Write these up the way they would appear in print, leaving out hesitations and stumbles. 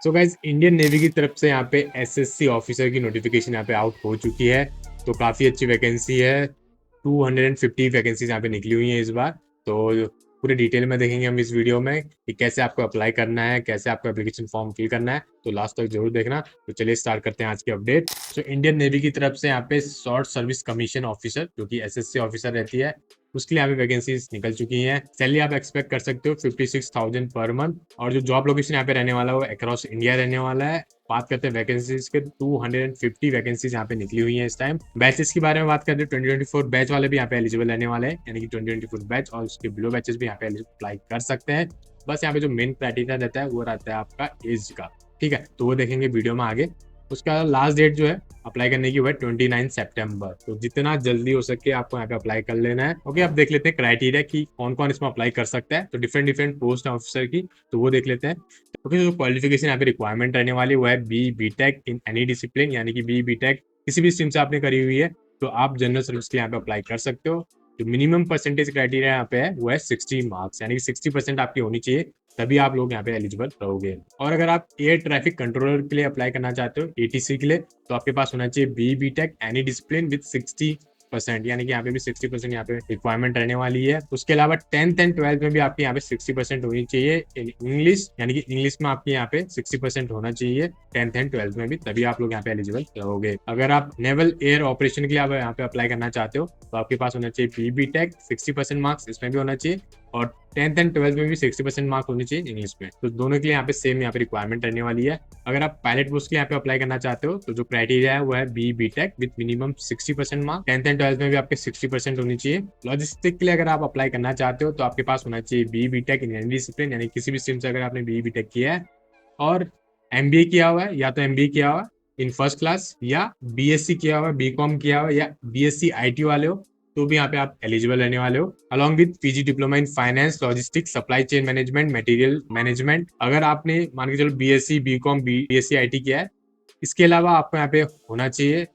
So guys Indian navy की तरफ से यहाँ पे एसएससी ऑफिसर की नोटिफिकेशन यहाँ पे आउट हो चुकी है। तो काफ़ी अच्छी वैकेंसी है। 250 वैकेंसीज यहाँ पे निकली हुई हैं इस बार। तो पूरे डिटेल में देखेंगे हम इस वीडियो में कि कैसे आपको अप्लाई करना है, कैसे आपको एप्लीकेशन फॉर्म फिल करना है। तो लास्ट तक जरूर देखना। तो चलिए स्टार्ट करते हैं आज की अपडेट। तो इंडियन नेवी की तरफ से यहाँ पे शॉर्ट सर्विस कमीशन ऑफिसर जो कि एसएससी ऑफिसर रहती है, उसके लिए यहाँ पे वैकेंसीज निकल चुकी हैं। सैलरी आप एक्सपेक्ट कर सकते हो 56,000 पर मंथ। और जो जॉब लोकेशन यहाँ पे रहने वाला है वो अक्रॉस इंडिया रहने वाला है। बात करते हैं वैकेंसीज के, 250 वैकेंसीज यहाँ पे निकली हुई हैं इस टाइम। बैचेस के बारे में बात करते हैं, 2024 बैच वाले भी यहाँ पे एलिजिबल रहने वाले हैं, यानी कि 2024 बैच और उसके बिलो बैचेस भी यहाँ पे अप्लाई कर सकते हैं। बस यहाँ पे जो मेन क्राइटेरिया रहता है वो रहता है आपका एज का। ठीक है, तो वो देखेंगे वीडियो में आगे। उसका लास्ट डेट जो है अप्लाई करने की वो है 29 सितंबर। तो जितना जल्दी हो सके आपको यहाँ पे अप्लाई कर लेना है। ओके, अब देख लेते हैं क्राइटेरिया कि कौन कौन इसमें अप्लाई कर सकता है। तो डिफरेंट डिफरेंट पोस्ट ऑफिसर की तो वो देख लेते हैं। ओके, जो क्वालिफिकेशन यहाँ पे रिक्वायरमेंट रहने वाली वो है बी.टेक इन एनी डिसिप्लिन, यानी कि बी.टेक किसी भी स्ट्रीम से आपने करी हुई है तो आप जनरल सर्विस के यहाँ पे अप्लाई कर सकते हो। जो मिनिमम परसेंटेज क्राइटेरिया यहाँ पे है वो है 60 मार्क्स, यानी कि 60% आपकी होनी चाहिए, तभी आप लोग यहाँ पे एलिजिबल रहोगे। और अगर आप एयर ट्रैफिक कंट्रोलर के लिए अप्लाई करना चाहते हो, एटीसी के लिए, तो आपके पास होना चाहिए बी.टेक एनी डिसिप्लिन विद 60%, यानी कि यहाँ पे भी 60% यहाँ पे रिक्वायरमेंट रहने वाली है। उसके अलावा 10th एंड 12th में भी आपकी यहाँ पे 60% होनी चाहिए इंग्लिश, यानी कि इंग्लिश में आपके यहाँ पे 60% होना चाहिए 10th एंड 12th में भी, तभी आप लोग यहाँ पे एलिजिबल रहोगे। अगर आप नेवल एयर ऑपरेशन के लिए आप यहाँ पे अप्लाई करना चाहते हो तो आपके पास होना चाहिए बी.टेक 60% मार्क्स इसमें भी होना चाहिए, और 10th एंड 12th में भी 60% मार्क होने चाहिए इंग्लिश में। तो दोनों के लिए यहाँ पे सेम यहाँ पे रिक्वायरमेंट रहने वाली है। अगर आप पायलट पोस्ट के लिए यहाँ पे अप्लाई करना चाहते हो तो जो क्राइटेरिया है वो है B.Tech with minimum 60% mark, 10th and 12th में भी आपके 60% होनी चाहिए। लॉजिस्टिक के लिए अगर आप अप्लाई करना चाहते हो तो आपके पास होना चाहिए बी.टेक इन एनी डिसिप्लिन, यानी किसी भी स्ट्रीम से अगर आपने बी.टेक किया है और एमबीए किया हुआ है, या तो एमबीए किया हुआ है इन फर्स्ट क्लास, या बीएससी किया हुआ है, बीकॉम किया हुआ है, या बीएससी आईटी वाले हो तो भी यहाँ पे आप एलिजिबल रहने वाले हो। Along with PG diploma in finance, logistics, supply chain management, material management. अगर आपने मान के चलो बीएससी बीकॉम बीएससी आईटी किया है, इसके अलावा आपको यहाँ पे होना चाहिए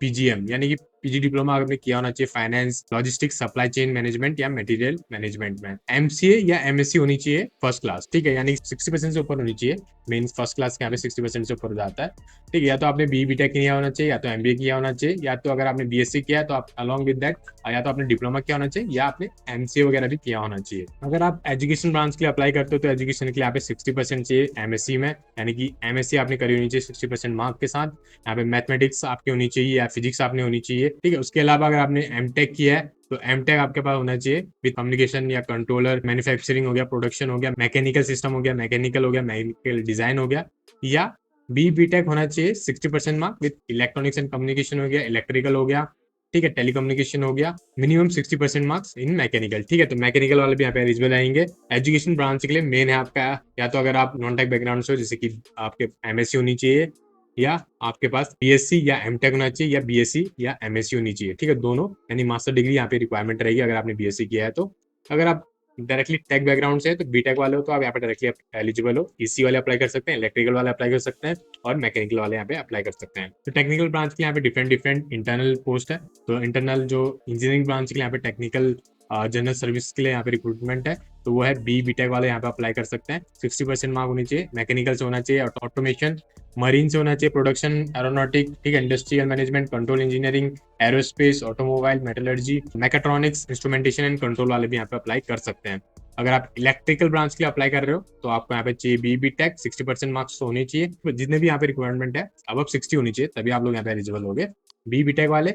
पीजीएम, यानी कि पीजी डिप्लोमा आपने किया होना चाहिए finance, logistics, supply chain management या मटेरियल मैनेजमेंट में। एमसीए या एमएससी होनी चाहिए फर्स्ट क्लास, ठीक है, यानी 60% से ऊपर होनी चाहिए। मीन फर्स्ट क्लास के यहाँ पे 60% से ऊपर हो जाता है। ठीक है, या तो आपने बी.टेक किया होना चाहिए, या तो एमबीए किया होना चाहिए, या तो अगर आपने बीएससी किया है तो आप अलॉन्ग विद दैट या तो आपने डिप्लोमा किया होना चाहिए, या आपने एमसीए वगैरह भी किया होना चाहिए। अगर आप एजुकेशन ब्रांच के लिए अप्लाई करते हो तो एजुकेशन के लिए यहाँ पे 60% चाहिए एमएससी में, यानी कि एमएससी आपने करी होनी चाहिए 60% मार्क के साथ। यहाँ पे मैथमेटिक्स आपकी होनी चाहिए या फिजिक्स आपने होनी चाहिए। ठीक है, उसके अलावा अगर आपने एमटेक किया है तो एमटेक आपके पास होना चाहिए विद कम्युनिकेशन या कंट्रोलर, मैन्युफैक्चरिंग हो गया, प्रोडक्शन हो गया, मैकेनिकल सिस्टम हो गया, मैकेनिकल हो गया, मैकेनिकल डिजाइन हो गया, या बी.टेक होना चाहिए 60% mark with electronics and communication हो गया, इलेक्ट्रिकल हो गया, ठीक है, टेलीकम्युनिकेशन हो गया, मिनिमम 60% मार्क्स इन मैकेनिकल। ठीक है, तो मैकेनिकल वाले भी यहाँ पे एलिजिबल आएंगे। एजुकेशन ब्रांच के लिए मेन है आपका, या तो अगर आप नॉन टेक बैकग्राउंड से हो, जैसे कि आपके एमएससी होनी चाहिए, या आपके पास बीएससी या एमटेक होना चाहिए, या बीएससी या एमएससी होनी चाहिए। ठीक है, दोनों यानी मास्टर डिग्री यहाँ पे रिक्वायरमेंट रहेगी अगर आपने बीएससी किया है तो। अगर आप डायरेक्टली टेक बैकग्राउंड से है तो बीटेक वाले हो तो आप यहाँ पे डायरेक्टली एलिजिबल हो। ईसी वाले अप्लाई कर सकते हैं, इलेक्ट्रिकल वाले अप्लाई कर सकते हैं, और मैकेनिकल वाले यहाँ पे अप्लाई कर सकते हैं। तो टेक्निकल ब्रांच के यहाँ पे डिफरेंट डिफरेंट इंटरनल पोस्ट है। तो इंटरनल जो इंजीनियरिंग ब्रांच के लिए यहाँ पे टेक्निकल जनरल सर्विस के लिए यहाँ पे रिक्रूटमेंट है, तो वो है बी.टेक वाले यहाँ पे अप्लाई कर सकते हैं। 60% मार्क होनी चाहिए, मैकेनिकल से होना चाहिए, ऑटोमेशन, मरीन से होना चाहिए, प्रोडक्शन, एरोनॉटिक, ठीक है, industrial management, control engineering, aerospace, automobile, metallurgy, mechatronics, instrumentation and control वाले भी यहाँ पे अप्लाई कर सकते हैं। अगर आप इलेक्ट्रिकल ब्रांच के लिए अप्लाई कर रहे हो तो आपको यहाँ पे चाहिए बी.टेक, 60% मार्क्स होने चाहिए। तो जितने भी यहाँ पे रिक्वायरमेंट है अब 60 होनी चाहिए, तभी आप लोग यहाँ पे एलिजिबल होगे। बी.टेक वाले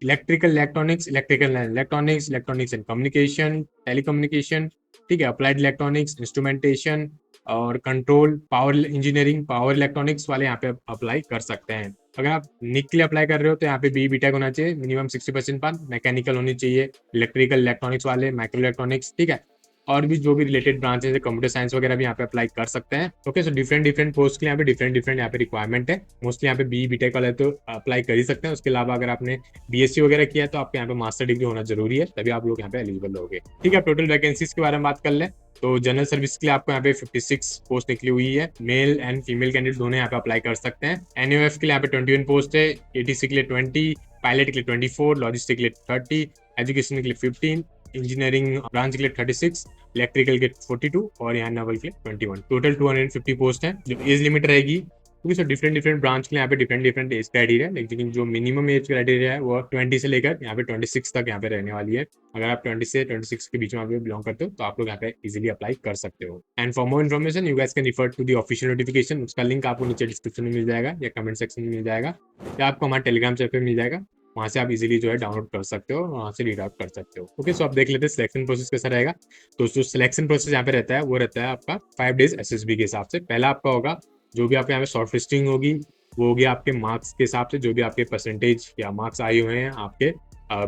electrical electronics, electronics and communication, telecommunication, ठीक है, अप्लाइड इलेक्ट्रॉनिक्स, इंस्ट्रूमेंटेशन और control, power engineering, power electronics वाले यहाँ पे अप्लाई कर सकते हैं। अगर आप निक के लिए अप्लाई कर रहे हो तो यहाँ पे बी.टेक होना चाहिए, मिनिमम 60% पर, मैकेनिकल होनी चाहिए, इलेक्ट्रिकल इलेक्ट्रॉनिक्स वाले, माइक्रो इलेक्ट्रॉनिक्स, ठीक है, और भी जो भी रिलेटेड ब्रांचेस है, कंप्यूटर साइंस वगैरह भी यहाँ पे अप्लाई कर सकते हैं। Okay, so different different post के लिए यहाँ पे डिफरेंट यहाँ पे रिक्वायरमेंट है। मोस्टली यहाँ पे बी.टेक वाले तो अप्लाई कर ही सकते हैं। उसके अलावा अगर आपने बीएससी वगैरह किया है तो आपके यहाँ पे मास्टर डिग्री होना जरूरी है, तभी आप लोग यहाँ पे एलिजिबल होंगे। ठीक है, टोटल वैकेंसीज के बारे में बात कर लें तो जनरल सर्विस के लिए आपको यहाँ पे 56 पोस्ट निकली हुई है। मेल एंड फीमेल कैंडिडेट दोनों यहाँ पे अप्लाई कर सकते हैं। एनयूएफ के लिए यहाँ पे 21 पोस्ट है, एटीसी के लिए 20, पायलट के लिए 24, लॉजिस्टिक के लिए 30, एजुकेशन के लिए 15, इंजीनियरिंग ब्रांच के लिए 36, इलेक्ट्रिकल के 42 और यहाँ नवल के 21। टोटल 250 पोस्ट है। जो एज लिमिट रहेगी क्योंकि सर डिफरेंट ब्रांच के लिए यहाँ पे डिफरेंट एज क्राइटेरिया है, लेकिन जो मिनिमम एज क्राइटेरिया है वो 20 से लेकर यहाँ पे 26 तक यहाँ पे रहने वाली है। अगर आप 20 से 26 के बीच में आप बिलोंग करते हो तो आप लोग यहाँ पे इजीली अप्लाई कर सकते हो। And for more information you guys can refer to the official notification. उसका लिंक आपको नीचे डिस्क्रिप्शन में मिल जाएगा या कमेंट सेक्शन में मिल जाएगा या आपको हमारे टेलीग्राम चैनल पे मिल जाएगा। वहाँ से आप इजीली जो है डाउनलोड कर सकते हो, वहाँ से रीड आउट कर सकते हो। ओके, सो आप देख लेते हैं सिलेक्शन प्रोसेस कैसा रहेगा। तो जो सिलेक्शन प्रोसेस यहाँ पे रहता है वो रहता है आपका 5 डेज एसएसबी के हिसाब से। पहला आपका होगा जो भी आपके यहाँ पे शॉर्ट लिस्टिंग होगी वो होगी आपके मार्क्स के हिसाब से, जो भी आपके परसेंटेज या मार्क्स आए हुए हैं आपके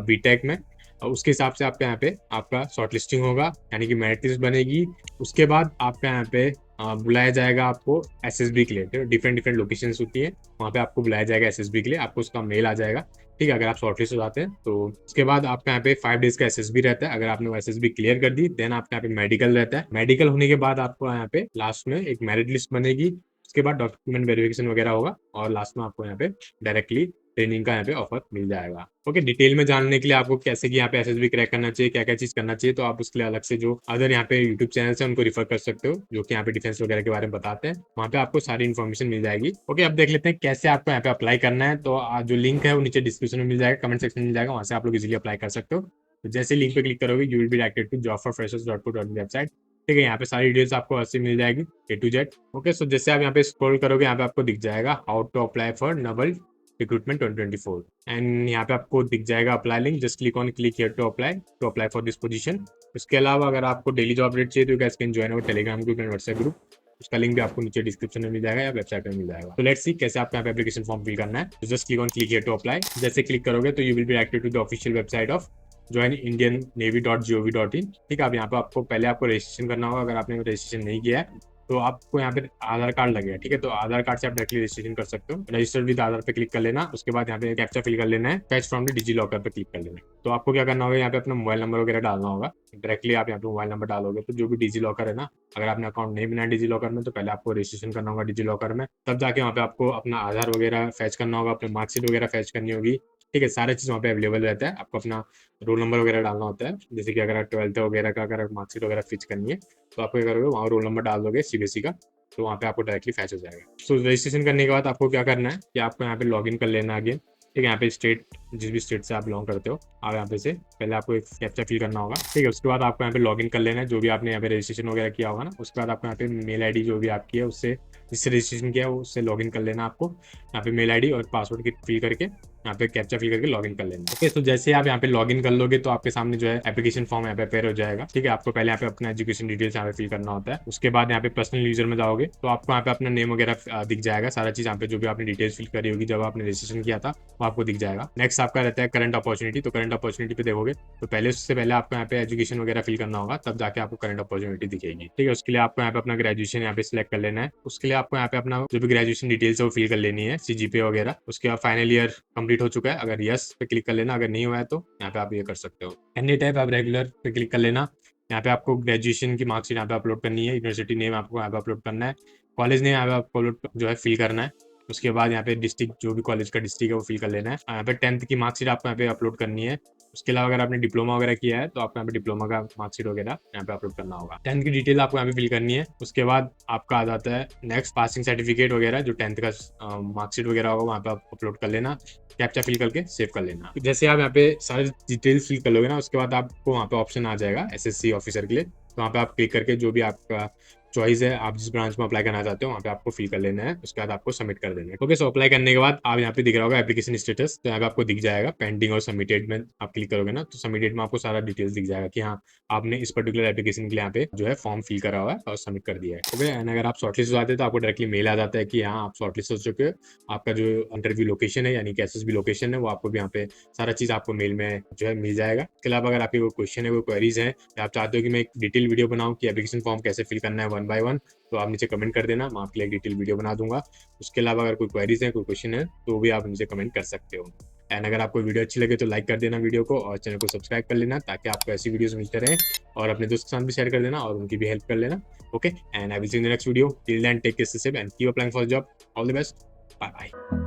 बीटेक में, उसके हिसाब से आपके यहाँ पे आपका शॉर्ट लिस्टिंग होगा, यानी कि मेरिट लिस्ट बनेगी। उसके बाद आपका यहाँ पे बुलाया जाएगा आपको एसएसबी के लिए। डिफरेंट लोकेशंस होती है, वहाँ पे आपको बुलाया जाएगा एसएसबी के लिए, आपको उसका मेल आ जाएगा। ठीक है, अगर आप शॉर्टलिस्ट हो जाते हैं तो उसके बाद आपका यहाँ पे 5 डेज का एसएसबी रहता है। अगर आपने वो एसएसबी क्लियर कर दी देन आपका यहाँ पे मेडिकल रहता है। मेडिकल होने के बाद आपको यहाँ पे लास्ट में एक मेरिट लिस्ट बनेगी, उसके बाद डॉक्यूमेंट वेरिफिकेशन वगैरह होगा और लास्ट में आपको यहाँ पे डायरेक्टली ट्रेनिंग का यहाँ पे ऑफर मिल जाएगा। ओके, डिटेल में जानने के लिए आपको कैसे कि यहाँ पे एसएसबी क्रैक करना चाहिए, क्या क्या चीज करना चाहिए, तो आप उसके लिए अलग से जो अदर यहाँ पे यूट्यूब चैनल है उनको रिफर कर सकते हो, जो कि यहाँ पे डिफेंस वगैरह के बारे में बताते हैं। वहाँ पे आपको सारी इन्फॉर्मेशन मिल जाएगी। ओके, अब देख लेते हैं कैसे आपको यहाँ पे अप्लाई करना है। तो जो लिंक है वो नीचे डिस्क्रिप्शन में मिल जाएगा, कमेंट सेक्शन में मिल जाएगा, वहाँ से आप लोग इजीली अप्लाई कर सकते हो। तो जैसे लिंक पे क्लिक करोगे you will be directed to jobforfreshers.co.in website. ठीक है, यहाँ पे सारी डिटेल्स आपको ऐसे मिल जाएगी A to Z। ओके, सो जैसे आप यहाँ पे स्क्रॉल करोगे यहाँ पे आपको दिख जाएगा how to apply for naval recruitment 2024 and यहाँ पे आपको दिख जाएगा apply link. Just click here to apply for this position. उसके अलावा अगर आपको डेली जॉब अपडेट चाहिए तो you guys can join our Telegram group and WhatsApp group. उसका लिंक भी आपको नीचे डिस्क्रिप्शन में मिल जाएगा या वेबसाइट में मिल जाएगा। तो लेट्स सी कैसे आपको यहाँ पे एप्लीकेशन फॉर्म फिल करना है। तो just click here to apply. जैसे क्लिक करोगे तो you will be directed to the official website of joinindiannavy.gov.in। ठीक है, अब यहाँ पे आपको पहले आपको रजिस्ट्रेशन करना होगा। अगर आपने रजिस्ट्रेशन नहीं किया है तो आपको यहाँ पे आधार कार्ड लगेगा। ठीक है, तो आधार कार्ड से आप डायरेक्टली रजिस्ट्रेशन कर सकते हो। रजिस्टर विद आधार पे क्लिक कर लेना, उसके बाद यहाँ पे कैप्चा फिल कर लेना है, fetch from the DigiLocker पे क्लिक कर लेना है। तो आपको क्या करना होगा, यहाँ पे अपना मोबाइल नंबर वगैरह डालना होगा। डायरेक्टली आप यहाँ पे मोबाइल नंबर डालोगे तो जो भी डिजी लॉकर है ना, अगर आपने अकाउंट नहीं बनाया डिजी लॉकर में तो पहले आपको रजिस्ट्रेशन करना होगा डिजी लॉकर में, तब जाके वहाँ पे आपको अपना आधार वगैरह फैच करना होगा, अपनी मार्कशीट वगैरह फैच करनी होगी। ठीक है, सारे चीज़ वहाँ पे अवेलेबल रहता है। आपको अपना रोल नंबर वगैरह डालना होता है, जैसे कि अगर 12th वगैरह का अगर मार्कशीट वगैरह फिच करनी है तो आपको क्या करोगे, वहाँ रोल नंबर डाल दोगे सीबीएसई का, तो वहाँ पे आपको डायरेक्टली फैच हो जाएगा। सो रजिस्ट्रेशन करने के बाद आपको क्या करना है कि आपको यहाँ पे लॉगिन कर लेना अगेन। ठीक है, यहाँ पे स्टेट जिस भी स्टेट से आप बिलोंग करते हो आप यहाँ पे से पहले आपको एक कैप्चा फिल करना होगा। ठीक है, उसके बाद आपको यहाँ पे लॉगिन कर लेना है, जो भी आपने यहाँ पे रजिस्ट्रेशन वगैरह किया होगा ना, उसके बाद आपको यहाँ पे मेल आईडी जो भी आपकी है उससे जिससे रजिस्ट्रेशन किया है उससे लॉगिन कर लेना। आपको यहाँ पे मेल आईडी और पासवर्ड की फिल करके यहाँ पे कैप्चा फिल करके लॉगिन कर लेना। ओके, तो जैसे आप यहाँ पे लॉगिन कर लोगे तो आपके सामने जो है एप्लीकेशन फॉर्म यहाँ पे अपेयर हो जाएगा। ठीक है, आपको पहले यहाँ पे अपना एजुकेशन डिटेल्स यहाँ पे फिल करना होता है। उसके बाद यहाँ पे पर्सनल यूजर में जाओगे तो आपको यहाँ पे अपना नेम वगैरह दिख जाएगा, सारा चीज यहाँ पे जो भी आपने डिटेल्स फिल करी होगी जब आपने रजिस्ट्रेशन किया था वो आपको दिख जाएगा। नेक्स्ट आपका रहता है करंट अपॉर्चुनिटी। तो करंट अपॉर्चुनिटी पे देखोगे तो पहले उससे पहले आपको यहाँ पे एजुकेशन वगैरह फिल करना होगा, तब जाके आपको करंट अपॉर्चुनिटी दिखेगी। ठीक है, उसके लिए आपको यहाँ पे अपना ग्रेजुएशन यहाँ पे सिलेक्ट कर लेना है। उसके लिए आपको यहाँ पे अपना जो भी ग्रेजुएशन डिटेल्स है वो फिल कर लेनी है, CGPA वगैरह। उसके बाद फाइनल ईयर कंप्लीट हो चुका है अगर यस पे क्लिक कर लेना, अगर नहीं हुआ है तो यहाँ पे आप ये कर सकते हो। एनी टाइप आप रेगुलर पे क्लिक कर लेना। यहाँ पे आपको ग्रेजुएशन की मार्कशीट यहाँ पे अपलोड करनी है, यूनिवर्सिटी नेम आपको यहाँ पे अपलोड करना है, कॉलेज नेम यहाँ पे आपको जो है फिल करना है। उसके बाद यहाँ पे डिस्ट्रिक्ट जो भी कॉलेज का डिस्ट्रिक्ट है वो फिल कर लेना है। यहाँ पे 10th की मार्कशीट आपको यहाँ पे अपलोड करनी है। उसके अलावा अगर आपने डिप्लोमा वगैरह किया है तो आपको यहाँ पे डिप्लोमा का मार्कशीट वगैरह यहाँ पे अपलोड करना होगा। 10th की डिटेल आपको यहाँ पे फिल करनी है। उसके बाद आपका आ जाता है नेक्स्ट पासिंग सर्टिफिकेट वगैरह, जो 10th का मार्कशीट वगैरह होगा वहाँ पे आप अपलोड कर लेना, कैप्चा फिल करके सेव कर लेना। जैसे आप यहाँ पे सारे डिटेल्स फिल कर लोगे ना, उसके बाद आपको वहाँ पे ऑप्शन आ जाएगा SSC ऑफिसर के लिए। तो वहाँ पे आप क्लिक करके जो भी आपका चॉइस है, आप जिस ब्रांच में अप्लाई करना चाहते हो वहाँ पे आपको फिल कर लेना है, उसके बाद आपको सबमिट कर देना है। ओके, सो अप्लाई करने के बाद आप यहाँ पे दिख रहा होगा एप्लीकेशन स्टेटस, तो यहाँ पे आपको दिख जाएगा पेंडिंग और सबमिटेड में आप क्लिक करोगे ना तो सबमिटेड में आपको सारा डिटेल्स दिख जाएगा कि हाँ आपने इस पर्टिकुलर एप्लीकेशन के लिए यहाँ पे जो है फॉर्म फिल करा हुआ है और सबमिट कर दिया है। ओके, एंड अगर आप शॉर्टलिस्ट हो जाते हैं तो आपको डायरेक्टली मेल आ जाता है कि हाँ आप शॉर्टलिस्ट हो चुके हो। आपका जो इंटरव्यू लोकेशन है यानी कि SSB लोकेशन है वो आपको भी यहाँ पे सारा चीज आपको मेल में जो है मिल जाएगा। इसके अलावा अगर आपकी कोई क्वेश्चन है, कोई क्वेरीज है या आप चाहते हो कि मैं एक डिटेल वीडियो बनाऊँ कि एप्लीकेशन फॉर्म कैसे फिल करना है 1 by 1, तो आप नीचे कमेंट कर देना, मैं आपके लिए एक डिटेल वीडियो बना दूंगा। उसके अलावा अगर कोई क्वेरीज है, कोई क्वेश्चन है तो भी आप नीचे कमेंट कर सकते हो। एंड अगर आपको वीडियो अच्छी लगे तो लाइक कर देना वीडियो को और चैनल को सब्सक्राइब कर लेना ताकि आपको ऐसी वीडियोस मिलते रहें, और अपने दोस्त के साथ भी शेयर कर देना और उनकी भी हेल्प कर लेना। Okay, and I will see in the next video. Till then take care, stay safe and keep applying for job. All the best, bye bye.